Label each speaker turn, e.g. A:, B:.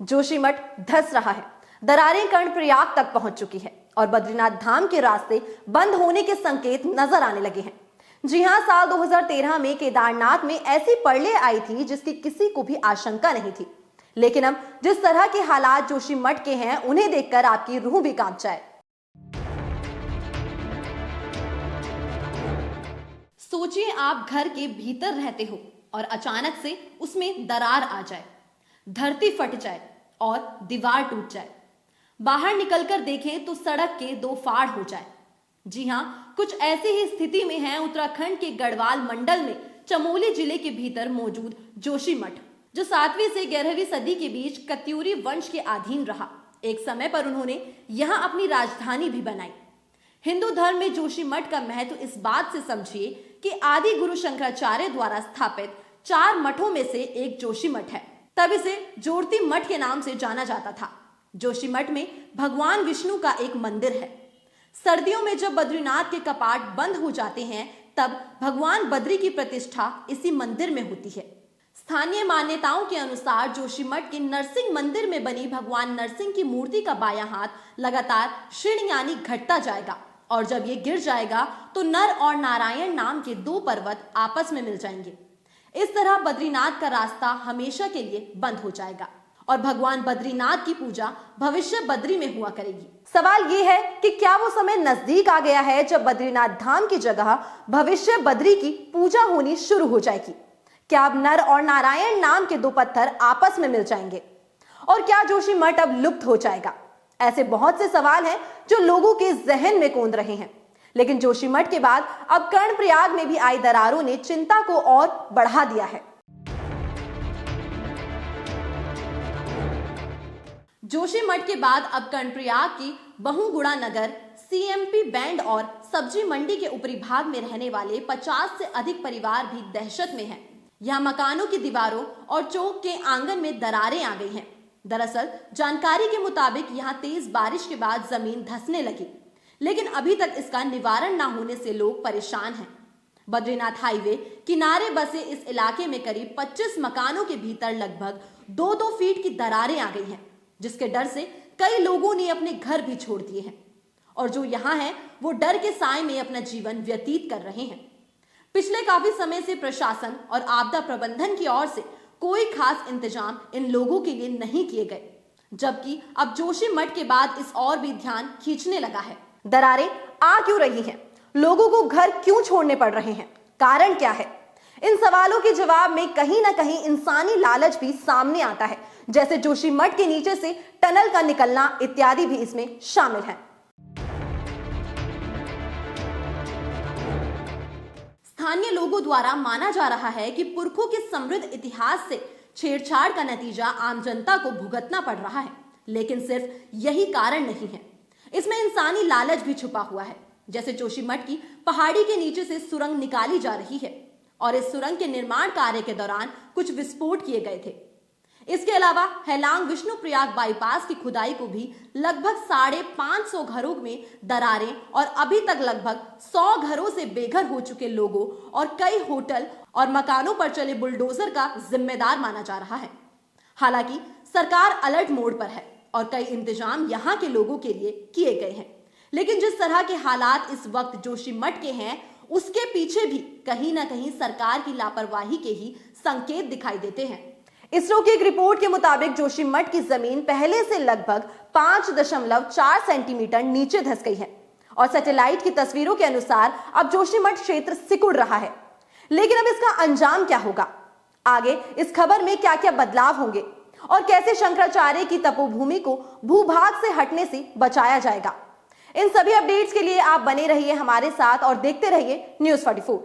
A: जोशीमठ धंस रहा है, दरारें कर्णप्रयाग तक पहुंच चुकी है और बद्रीनाथ धाम के रास्ते बंद होने के संकेत नजर आने लगे हैं। जी हां, साल 2013 में केदारनाथ में ऐसी प्रलय आई थी जिसकी किसी को भी आशंका नहीं थी। लेकिन अब जिस तरह के हालात जोशीमठ के हैं, उन्हें देखकर आपकी रूह भी कांप जाए। सोचिए, आप घर के भीतर रहते हो और अचानक से उसमें दरार आ जाए, धरती फट जाए और दीवार टूट जाए। बाहर निकलकर देखें तो सड़क के 2 फाड़ हो जाए। जी हां, कुछ ऐसी ही स्थिति में है उत्तराखंड के गढ़वाल मंडल में चमोली जिले के भीतर मौजूद जोशीमठ, जो 7वीं से 11वीं सदी के बीच कत्यूरी वंश के अधीन रहा। एक समय पर उन्होंने यहां अपनी राजधानी भी बनाई। हिंदू धर्म में जोशीमठ का महत्व इस बात से समझिए कि आदि गुरु शंकराचार्य द्वारा स्थापित 4 मठों में से एक जोशीमठ है। तब इसे जोड़ती मठ के नाम से जाना जाता था। जोशीमठ में भगवान विष्णु का एक मंदिर है। सर्दियों में जब बद्रीनाथ के कपाट बंद हो जाते हैं, तब भगवान बद्री की प्रतिष्ठा इसी मंदिर में होती है। स्थानीय मान्यताओं के अनुसार जोशीमठ के नरसिंह मंदिर में बनी भगवान नरसिंह की मूर्ति का बायां हाथ लगातार क्षीण यानी घटता जाएगा और जब ये गिर जाएगा तो नर और नारायण नाम के 2 पर्वत आपस में मिल जाएंगे। इस तरह बद्रीनाथ का रास्ता हमेशा के लिए बंद हो जाएगा और भगवान बद्रीनाथ की पूजा भविष्य बद्री में हुआ करेगी। सवाल ये है कि क्या वो समय नजदीक आ गया है जब बद्रीनाथ धाम की जगह भविष्य बद्री की पूजा होनी शुरू हो जाएगी? क्या अब नर और नारायण नाम के 2 पत्थर आपस में मिल जाएंगे? और क्या जोशीमठ अब लुप्त हो जाएगा? ऐसे बहुत से सवाल हैं जो लोगों के जहन में कौंध रहे हैं। लेकिन जोशीमठ के बाद अब कर्णप्रयाग में भी आई दरारों ने चिंता को और बढ़ा दिया है। जोशीमठ के बाद अब कर्णप्रयाग की बहुगुणा नगर, सीएमपी बैंड और सब्जी मंडी के ऊपरी भाग में रहने वाले 50 से अधिक परिवार भी दहशत में हैं। यहाँ मकानों की दीवारों और चौक के आंगन में दरारें आ गई हैं। दरअसल जानकारी के मुताबिक यहाँ तेज बारिश के बाद जमीन धंसने लगी, लेकिन अभी तक इसका निवारण न होने से लोग परेशान हैं। बद्रीनाथ हाईवे किनारे बसे इस इलाके में करीब 25 मकानों के भीतर लगभग 2-2 फीट की दरारें आ गई हैं, जिसके डर से कई लोगों ने अपने घर भी छोड़ दिए हैं और जो यहाँ हैं वो डर के साए में अपना जीवन व्यतीत कर रहे हैं। पिछले काफी समय से प्रशासन और आपदा प्रबंधन की ओर से कोई खास इंतजाम इन लोगों के लिए नहीं किए गए, जबकि अब जोशीमठ के बाद इस ओर भी ध्यान खींचने लगा है। दरारें आ क्यों रही हैं? लोगों को घर क्यों छोड़ने पड़ रहे हैं? कारण क्या है? इन सवालों के जवाब में कहीं ना कहीं इंसानी लालच भी सामने आता है, जैसे जोशीमठ के नीचे से टनल का निकलना इत्यादि भी इसमें शामिल है। स्थानीय लोगों द्वारा माना जा रहा है कि पुरखों के समृद्ध इतिहास से छेड़छाड़ का नतीजा आम जनता को भुगतना पड़ रहा है। लेकिन सिर्फ यही कारण नहीं है, इसमें इंसानी लालच भी छुपा हुआ है। जैसे जोशीमठ की पहाड़ी के नीचे से सुरंग निकाली जा रही है और इस सुरंग के निर्माण कार्य के दौरान कुछ विस्फोट किए गए थे। इसके अलावा हैलांग विष्णुप्रयाग बाईपास की खुदाई को भी लगभग 550 घरों में दरारें और अभी तक लगभग 100 घरों से बेघर हो चुके लोगों और कई होटल और मकानों पर चले बुलडोजर का जिम्मेदार माना जा रहा है। हालांकि सरकार अलर्ट मोड पर है और कई इंतजाम यहाँ के लोगों के लिए किए गए हैं, लेकिन जिस तरह के हालात इस वक्त जोशीमठ के हैं, उसके पीछे भी कहीं ना कहीं सरकार की लापरवाही के ही संकेत दिखाई देते हैं। इसरो की एक रिपोर्ट के मुताबिक जोशीमठ की जमीन पहले से लगभग 5.4 सेंटीमीटर नीचे धंस गई है और सैटेलाइट की तस्वीरों के अनुसार अब जोशीमठ क्षेत्र सिकुड़ रहा है। लेकिन अब इसका अंजाम क्या होगा? आगे इस खबर में क्या क्या बदलाव होंगे और कैसे शंकराचार्य की तपोभूमि को भूभाग से हटने से बचाया जाएगा? इन सभी अपडेट्स के लिए आप बने रहिए हमारे साथ और देखते रहिए News 44।